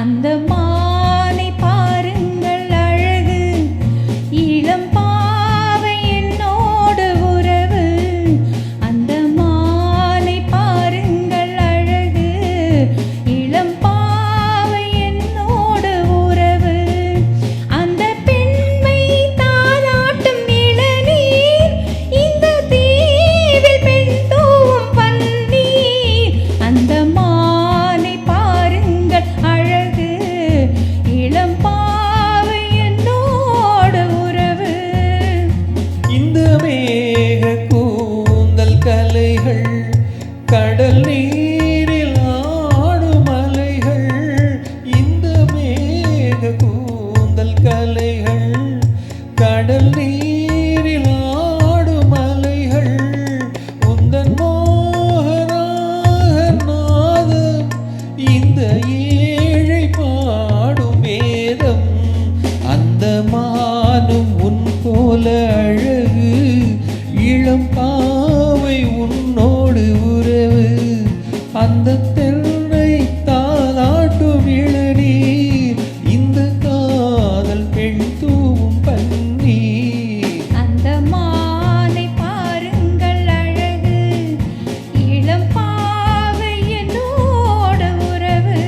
அந்த மானை பாருங்கள் அழகு, இளம் பாவை என்னோடு உறவு. அந்த மானை பாருங்கள் அழகு, இளம் பாவை என்னோடு உறவு. அந்த பெண்மை தாலாட்டும் இளநீர், இந்த தீவில் பெண் தூவும் பன்னீர். அந்த மானை பாருங்கள் அழகு, இளம் பாவை என்னோடு உறவு. இந்த மேக கூந்தல் கலைகள் கடல் நீரில் ஆடும் அலைகள். இந்த மேக கூந்தல் கலைகள் கடல் நீரில் ஆடும் அலைகள். உந்தன் மோகனாக நாதம் இந்த ஏழை பாடும் வேதம். அந்த மானும் உன் போல அழகு, இளம் பாவை உன்னோடு உறவு. அந்த தென்னை தாலாட்டும் இளநீர், இந்த காதல் பெண் தூவும் பன்னீர். அந்த மானை பாருங்கள் அழகு, இளம் பாவை என்னோடு உறவு.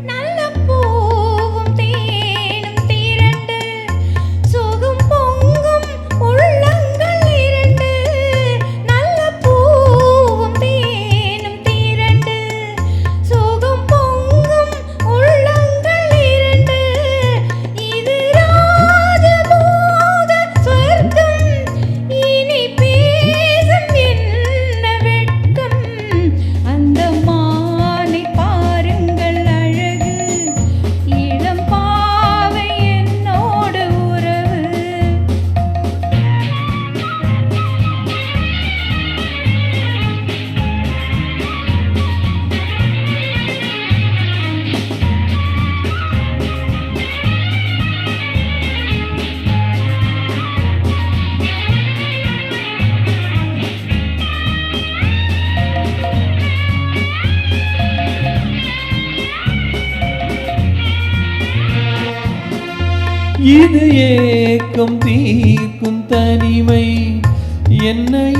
நல்ல பூவும் தேனும் திரண்டு, சுகம் பொங்கும் உள்ளங்கள் இரண்டு. நல்ல பூவும் தேனும் திரண்டு, சுகம் பொங்கும் உள்ளங்கள் இரண்டு. இது ராஜபோக சொர்க்கம், இனி பேசும் என்ன வெட்கம். அந்த மானை பாருங்கள் அழகு, இளம் பாவை என்னோடு உறவு. இது ஏக்கம் தீர்க்கும் தனிமை, என்னை